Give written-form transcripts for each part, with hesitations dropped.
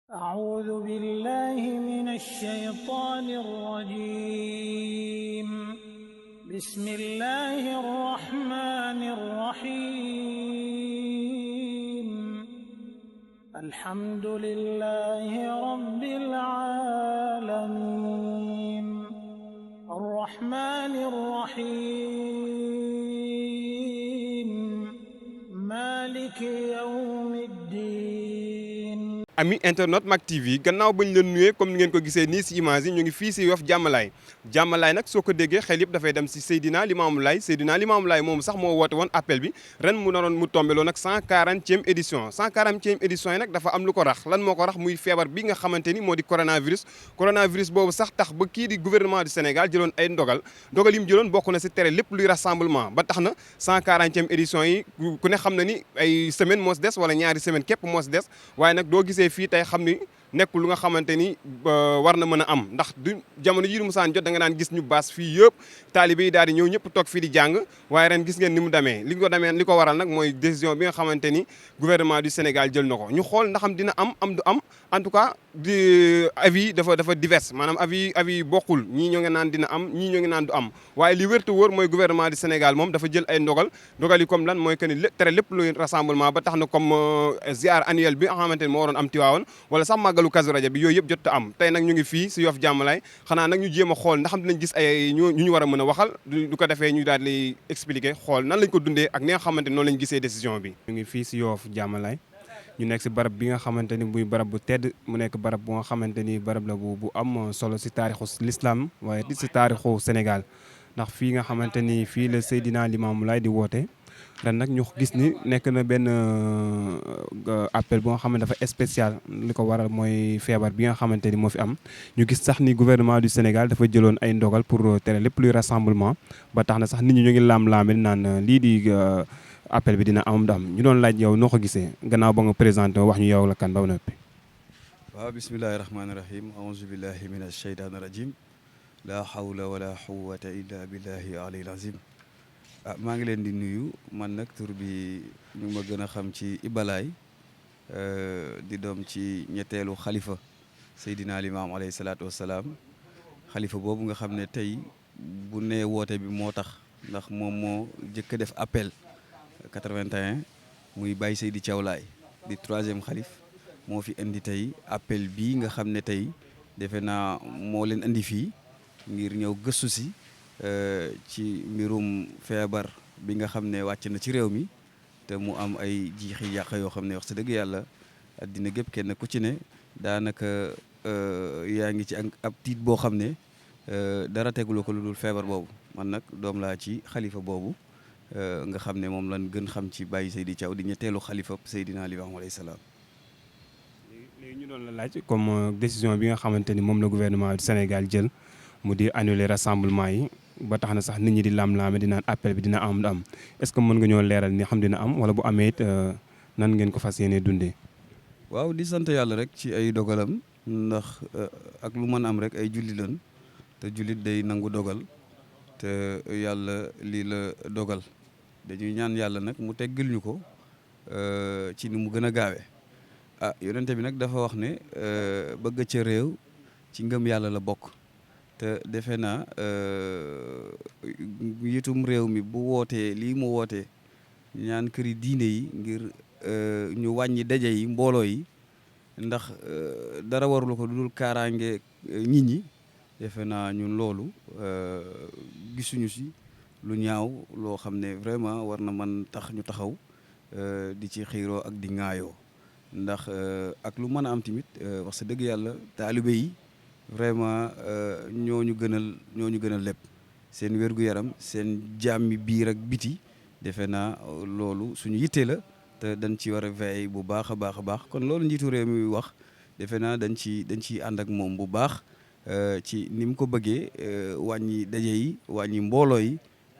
أعوذ بالله من الشيطان الرجيم. بسم الله الرحمن الرحيم. الحمد لله رب العالمين الرحمن الرحيم مالك يوم الدين. ami internet Mak TV gannaaw bañ leen nuyee comme ni ngeen ko gisee nii si image yi ñu ngi fii si Yoff Jàmmalaay nag soo ko déggee xel yëpp dafay dem si Seydina Limamou Laye moom sax moo woote woon appel bi ren mu naroon mu tombeloo nag 140e édition yi nag dafa am lu ko rax lan moo ko rax muy feebar bi nga xamante ni moo di coronavirus boobu sax tax ba kii di gouvernement du Sénégal jëloon ay ndogal yi mu jëloon bokk na si tere lépp luy rassemblement ba tax na 140e édition yi ku ne xam na ni ay semaine moo si des wala ñaari semaine képp moo si des waaye nag doo gisee fii tey xam ni nekkul lu nga xamante ni war na mën a am ndax du jamono ji du musaan jot da nga daan gis ñu baas fii yëpp taalibe yi daal di ñëw ñëpp toog fii di jàng waaye ren gis ngeen ni mu demee li ko waral nag mooy décision bi nga xamante ni gouvernement du Sénégal jël na ko ñu xool ndax am dina am du am en tout cas di avis dafa divers maanaam avis bokkul ñii ñoo ngi naan dina am ñii ñoo ngi naan du am waaye li wér te wóor mooy gouvernement du Sénégal moom dafa jël ay ndogal yi comme lan mooy que ni tere lépp luy rassemblement ba tax na comme ziar annuel bi nga xamante ni moo waroon am Tiwaawan wala sax màggalu Kazu Rajab bi yooyu yëpp jot a am tey nag ñu ngi fii si Yoff Jàmmalaay xanaa nag ñu jéem a xool ndax dinañ gis ay ñu war a mën a waxal du ko defee ñu daal di expliquer xool nan lañ ko dundee ak ni nga xamante ni noonu lañ gisee décision bi. ñu ngi fii si Yoff Jàmmalaay ñu nekk si barab bi nga xamante ni muy barab bu tedd mu nekk barab bu nga xamante ni barab la bu am solo si taarixu l'islam waaye si taarixu Sénégal ndax fii nga xamante ni fii la Seydina Limamou Laye di woote ren nag ñu gis ni nekk na benn appel bu nga xam ne dafa spécial li ko waral mooy feebar bi nga xamante ni moo fi am ñu gis sax ni gouvernement du Sénégal dafa jëloon ay ndogal pour tere lépp luy rassemblement ba tax na sax nit ñi ñu ngi laam-laame naan lii di appel bi dina am am ñu doon laaj yow noo ko gisee gannaaw ba nga présenté wax ñu yow la kan ba noppi. waaw bismillahi rahmaani rahim aouzu billahi min asheytaani rajim la hawla wala quwwata illa billahi aliyil azim maa ngi leen di nuyu man nag tur bi ñu ma gën a xam ci Ibalaay di doom ci ñetteelu xalifa Seydina Limaamu alayhi salaatu wassalaam xalifa boobu nga xam ne tey bu nee woote bi moo tax ndax moom moo jëkk a def appel 81 muy Baye Seydi Thiaw Laye di 3e xalif moo fi indi tey appel bii nga xam ne tey defe naa moo leen indi fii ngir ñëw gëstu si ci mbirum feebar bi nga xam ne wàcc na ci réew mi te mu am ay jiixi yàq yoo xam ne wax sa dëgg yàlla addina gépp kenn ku ci ne daanaka yaa ngi ci ab tiit boo xam ne dara teguloo ko lu dul feebar boobu man nag doom laa ci xalifa boobu nga xam ne moom lan gën xam ci Baye Seydi Thiaw di ñetteelu xalifa Seydina Limamou alayhi salaam. léegi ñu doon la laaj comme décision bi nga xamante ni moom la gouvernement du Sénégal jël mu di annuler rassemblement yi ba tax na sax nit ñi di lam-laame di naan appel bi dina am du am est-ce que mën nga ñoo leeral ni xam dina am wala bu amee it nan ngeen ko fas yéenee dundee. waaw di sant yàlla rek ci ay dogalam ndax ak lu mën am rek ay julli lan te jullit day nangu dogal te yàlla lii la dogal dañuy ñaan yàlla nag mu teggil ñu ko ci ni mu gën a gaawee yonente bi nag dafa wax ne bëgg ca réew ci ngëm yàlla la bokk. te defe naa yitum réew mi bu wootee lii mu wootee ñaan këri diine yi ngir ñu wàññi daje yi mbooloo yi ndax dara warul ko lu dul kaaraange nit ñi defe naa ñun loolu gisuñu si lu ñaaw loo xam ne vraiment war na mën tax ñu taxaw di ci xiiroo ak di ŋaayoo ndax ak lu mën a am tamit wax sa dëgg yàlla taalibe yi vraiment ñooñu gënal lépp seen wér-gu-yaram seen jàmmi biir ak biti defe naa loolu suñu yitte la te dañ ci war a veiller bu baax a baax kon loolu njiitu réew mi wax defe naa dañ ciy ànd ak moom bu baax ci ni mu ko bëggee wàññi daje yi wàññi mbooloo yi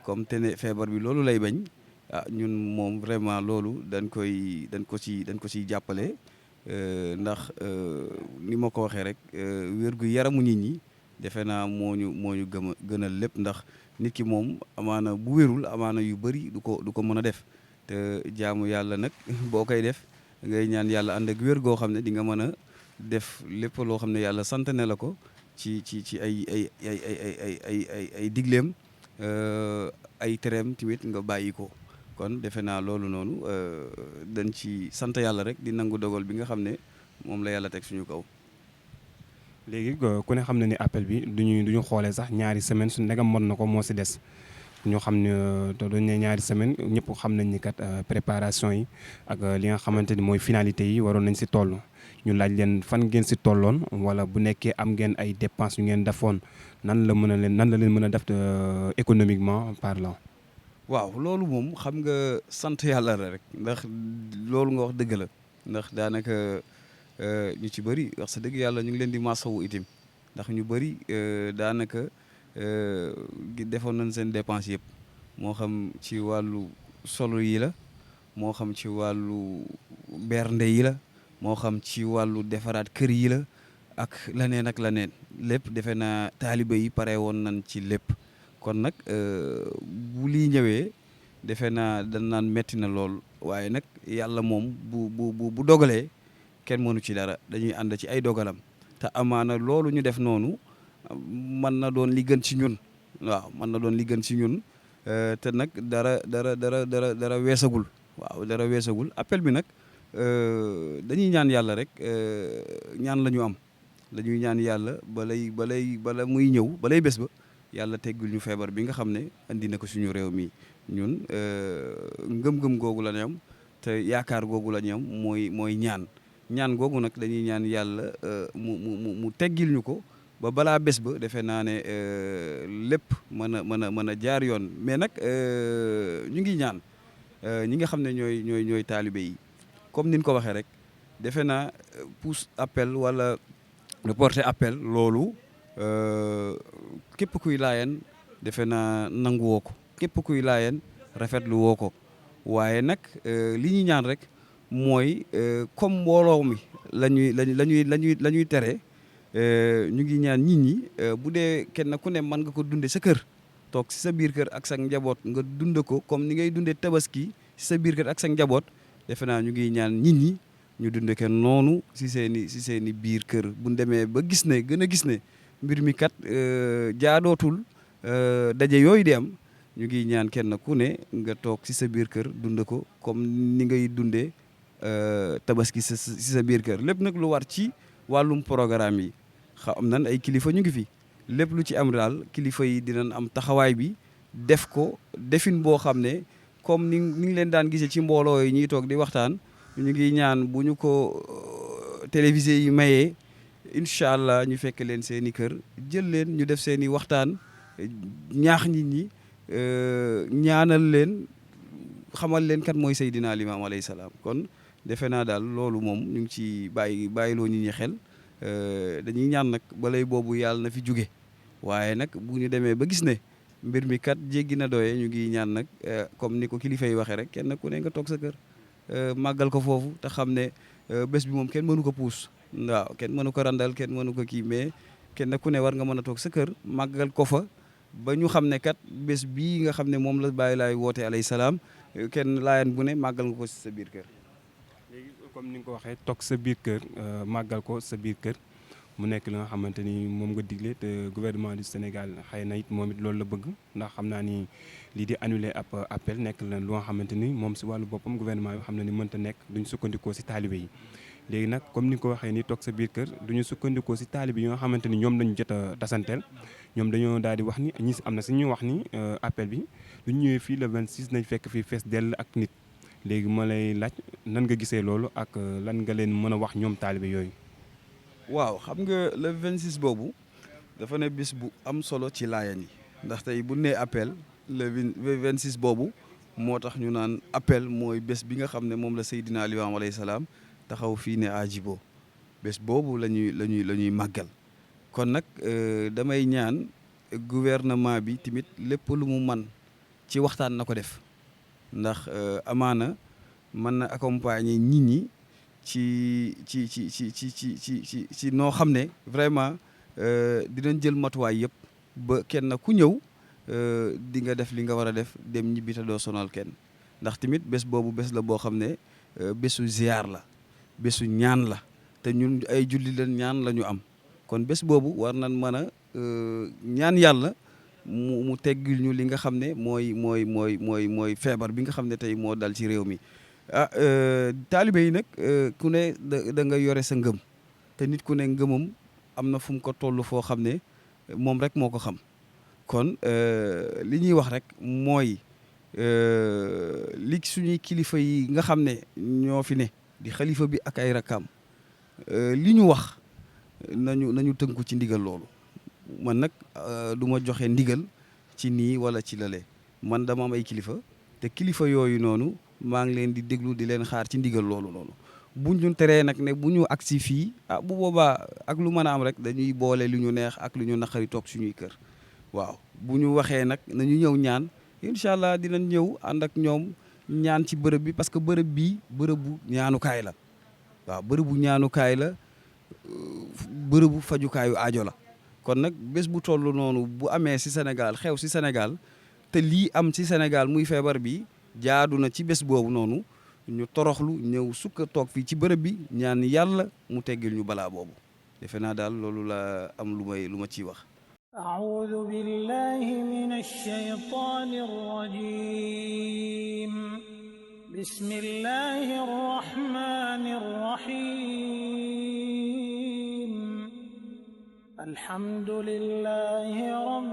comme te ne feebar bi loolu lay bañ ñun moom vraiment loolu dañ ko ciy jàppale. ndax ni ma ko waxee rek wérgu yaramu nit ñi defe naa moo ñu gënal lépp ndax nit ki moom amaana bu wérul amaana yu bëri du ko mën a def te jaamu yàlla nag boo koy def ngay ñaan yàlla ànd ak wér goo xam ne di nga mën a def lépp loo xam ne yàlla sant ne la ko ci ay digleem ay tereem tamit nga bàyyi ko. kon defe naa loolu noonu dañ ci sant yàlla rek di nangu dogal bi nga xam ne moom la yàlla teg suñu kaw. léegi ku ne xam na ni appel bi duñu xoolee sax ñaari semaine su ndegam mën na ko moo si des ñu xam ne te dañ ne ñaari semaine ñëpp xam nañ ni kat préparation yi ak li nga xamante ni mooy finalité yi waroon nañ si toll. ñu laaj leen fan ngeen si tolloon wala bu nekkee am ngeen ay dépenses yu ngeen defoon nan la leen mën a def économiquement parlant. waaw loolu moom xam nga sant yàlla la rek ndax loolu nga wax dëgg la ndax daanaka ñu ci bëri wax sa dëgg yàlla ñu ngi leen di masawu itim ndax ñu bëri daanaka defoon nañ seen dépense yëpp moo xam ci wàllu solo yi la moo xam ci wàllu bernde yi la moo xam ci wàllu defaraat kër yi la ak laneen lépp defe naa taaliba yi pare woon nañ ci lépp. kon nag bu lii ñëwee defe naa dañ naan metti na lool waaye nag yàlla moom bu dogalee kenn mënu ci dara dañuy ànd ci ay dogalam te amaana loolu ñu def noonu mën na doon li gën ci ñun waaw mën na doon li gën ci ñun te nag dara weesagul waaw dara weesagul appel bi nag dañuy ñaan yàlla rek ñaan la ñu am dañuy ñaan yàlla bala muy ñëw balay bés ba yàlla teggul ñu feebar bi nga xam ne andi na ko suñu réew mi ñun ngëm-ngëm googu la ñu am te yaakaar googu la ñu am mooy ñaan googu nag dañuy ñaan yàlla mu teggil ñu ko ba balaa bés ba defe naa ne lépp mën a jaar yoon mais nag ñu ngi ñaan ñi nga xam ne ñooy taalibe yi comme ni ñu ko waxee rek defe naa pousse appel wala reporter appel loolu képp kuy laayeen defe naa nangu woo ko képp kuy laayeen rafetlu woo ko waaye nag li ñuy ñaan rek mooy comme mbooloo mi la ñuy tere ñu ngi ñaan nit ñi bu dee kenn ku ne mën nga ko dunde sa kër toog si sa biir kër ak sa njaboot nga dunde ko comme ni ngay dunde tabaski si sa biir kër ak sa njaboot defe naa ñu ngi ñaan nit ñi ñu dunde ko noonu si seeni biir kër bu ñu demee ba gis ne gën a gis ne mbir mi kat jaadootul daje yooyu di am ñu ngi ñaan kenn ku ne nga toog si sa biir kër dund ko comme ni ngay dundee tabaski si sa biir kër lépp nag lu war ci wàllum programme yi xam nan ay kilifa ñu ngi fi lépp lu ci am daal kilifa yi dinañ am taxawaay bi def ko defin boo xam ne comme ni ngi leen daan gisee ci mbooloo yi ñuy toog di waxtaan ñu ngi ñaan bu ñu ko télévisé yi mayee incha allah ñu fekk leen seen i kër jël leen ñu def seen i waxtaan ñaax nit ñi ñaanal leen xamal leen kat mooy Seydina Limaamu alayhi salaam kon defe naa daal loolu moom ñu ngi ci bàyyiloo nit ñi xel dañuy ñaan nag balay boobu yàlla na fi jóge waaye nag bu ñu demee ba gis ne mbir mi kat jéggi na doye ñu ngi ñaan nag comme ni ko kilifa yi waxee rek kenn ku ne nga toog sa kër màggal ko foofu te xam ne bés bi moom kenn mënu ko puus waaw kenn mënu ko randal kenn mënu ko kii mais kenn ku ne war nga mën a toog sa kër màggal ko fa ba ñu xam ne kat bés bii nga xam ne moom la Baay Laay woote alayhi salaam kenn laayeen bu ne màggal nga ko si sa biir kër. léegi comme ni nga ko waxee toog sa biir kër màggal ko sa biir kër mu nekk li nga xamante ni moom nga digle te gouvernement du Sénégal xëy na it moom it loolu la bëgg ndax xam naa ni lii di annuler ab appel nekk la lu nga xamante ni moom si wàllu boppam gouvernement bi xam na ni mënta nekk duñ sukkandikoo si taalibe yi. léegi nag comme ni nga ko waxee ni toog sa biir kër duñu sukkandikoo si taalibe yi nga xamante ni ñoom lañu jot a tasanteel ñoom dañoo daal di wax ni ñi am na si ñu wax ni appel bi du ñu ñëwee fii le 26 nañ fekk fii fees dell ak nit léegi ma lay laaj nan nga gisee loolu ak lan nga leen mën a wax ñoom taalibe yooyu. waaw xam nga le 26 boobu dafa ne bis bu am solo ci laayeen yi ndax tey bu nee appel le 26 boobu moo tax ñu naan appel mooy bés bi nga xam ne moom la Seydina Limaamu alayhi salaam taxaw fii ne Ajibo bés boobu la ñuy màggal kon nag damay ñaan gouvernement bi tamit lépp lu mu man ci waxtaan na ko def ndax amaana mën na accompagner nit ñi ci noo xam ne vraiment dinañ jël matuwaay yëpp ba kenn ku ñëw di nga def li nga war a def dem ñibbi te doo sonal kenn ndax tamit bés boobu bés la boo xam ne bésu ziar la bésu ñaan la te ñun ay julli leen ñaan la ñu am kon bés boobu war nañ mën a ñaan yàlla mu teggil ñu li nga xam ne mooy feebar bi nga xam ne tey moo dal ci réew mi taalibe yi nag ku ne da nga yore sa ngëm te nit ku ne ngëmam am na fu mu ko toll foo xam ne moom rek moo ko xam kon li ñuy wax rek mooy li suñuy kilifa yi nga xam ne ñoo fi ne di xalifa bi ak ay rakam li ñu wax nañu tënku ci ndigal loolu man nag du ma joxe ndigal ci nii wala ci lale man dama am ay kilifa te kilifa yooyu noonu maa ngi leen di déglu di leen xaar ci ndigal loolu noonu bu ñu teree nag ne bu ñu agsi fii bu boobaa ak lu mën a am rek dañuy boole lu ñu neex ak lu ñu naqari toog suñuy kër waaw bu ñu waxee nag nañu ñëw ñaan incha allah dinañ ñëw ànd ak ñoom ñaan ci bërëb bi parce que bërëb bii bërëbu ñaanukaay la waaw bërëbu ñaanukaay la bërëbu fajukaayu aajo la kon nag bés bu toll noonu bu amee ci Sénégal xew ci Sénégal te lii am ci Sénégal muy feebar bi jaadu na ci bés boobu noonu ñu toroxlu ñëw sukka toog fii ci bërëb bi ñaan yàlla mu teggil ñu balaa boobu defe naa daal loolu la am lu ma ciy wax. أعوذ بالله من الشيطان الرجيم بسم الله الرحمن الرحيم الحمد لله رب